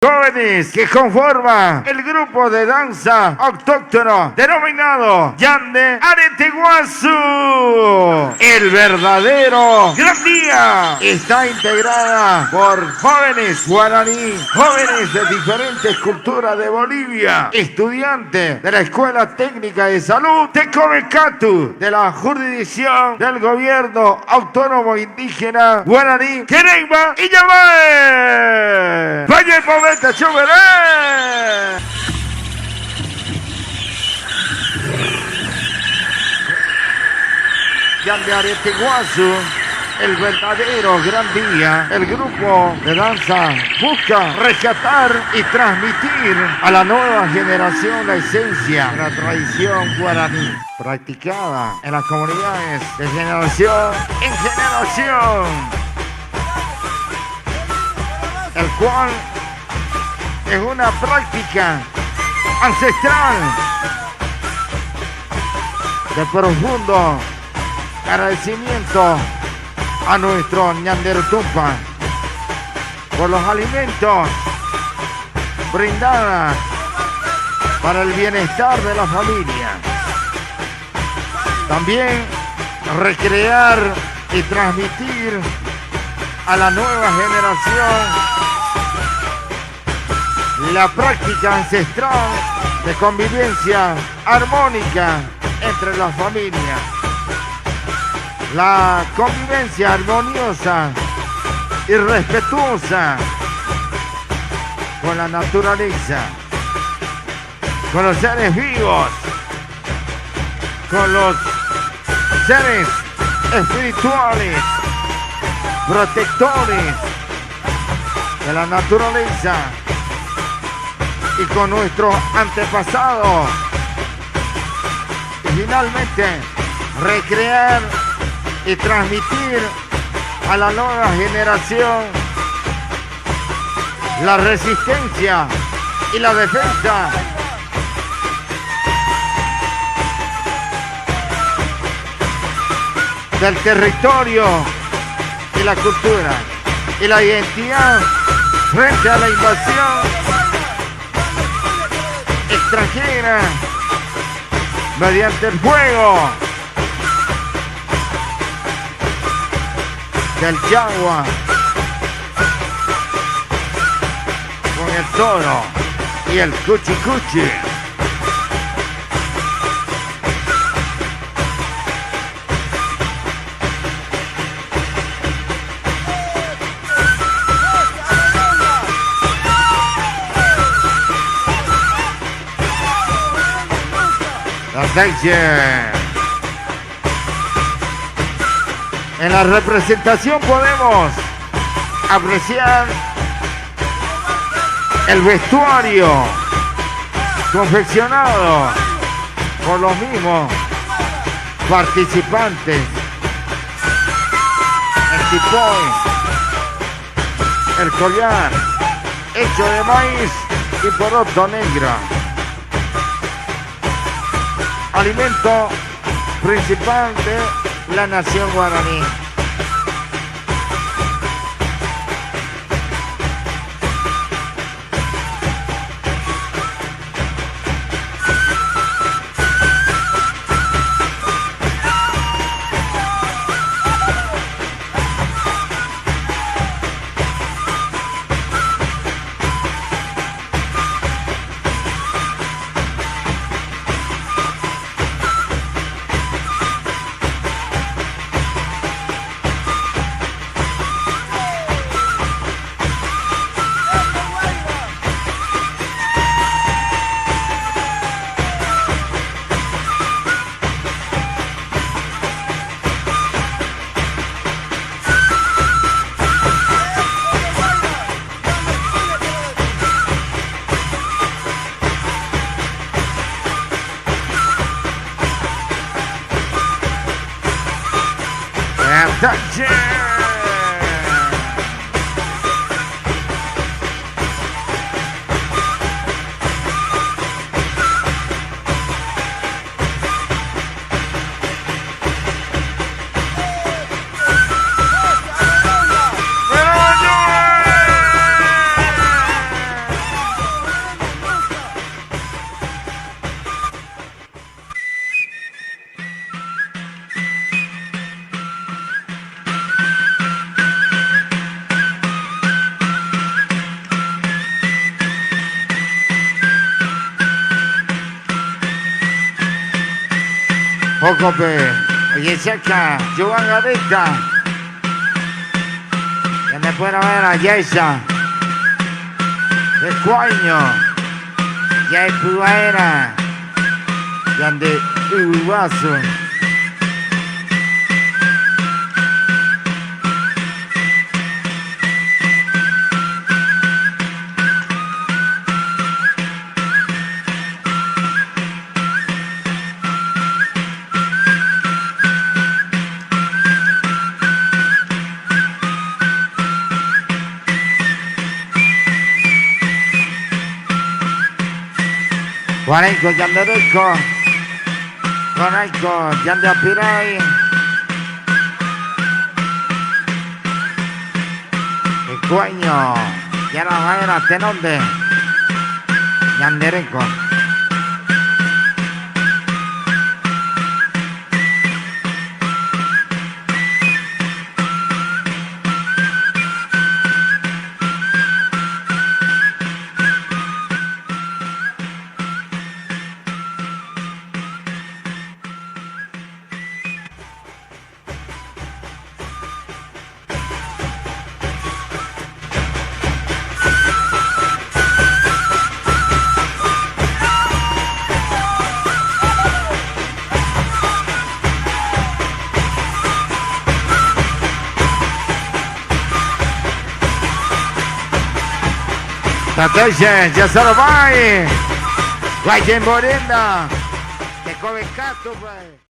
Jóvenes que conforman el grupo de danza autóctono denominado Yande Areteguazú. El verdadero gran día está integrada por jóvenes guaraní, jóvenes de diferentes culturas de Bolivia, estudiantes de la Escuela Técnica de Salud Tecomecatu, de la jurisdicción del gobierno autónomo indígena guaraní Quereima y Yamay. ¡Vaya el momento! Yande Areteguazú, el verdadero gran día. El grupo de danza busca rescatar y transmitir a la nueva generación la esencia de la tradición guaraní, practicada en las comunidades de generación en generación, el cual es una práctica ancestral de profundo agradecimiento a nuestro Ñanderutumpa por los alimentos brindados para el bienestar de la familia. También recrear y transmitir a la nueva generación la práctica ancestral de convivencia armónica entre las familias, la convivencia armoniosa y respetuosa con la naturaleza, con los seres vivos, con los seres espirituales, protectores de la naturaleza, y con nuestros antepasados. Y finalmente, recrear y transmitir a la nueva generación la resistencia y la defensa del territorio y la cultura y la identidad frente a la invasión extranjera mediante el fuego del yagua con el toro y el cuchicuchi. En la representación podemos apreciar el vestuario confeccionado por los mismos participantes, el tipoy, el collar hecho de maíz y poroto negro, alimento principal de la nación guaraní. Jocope, oye saca, Giovanni Gareca. Ya me puedo ver a Yaisa. El cuaño. Ya es puaera. Ya de Uruguazo. Guaraico, Yandereco, Guaraico, Yande Apiray, el cueño, ya la vaina, Tenonde, Yandereco. Tatoche, ya se lo va. Guay, Morena. Que come cato, pues.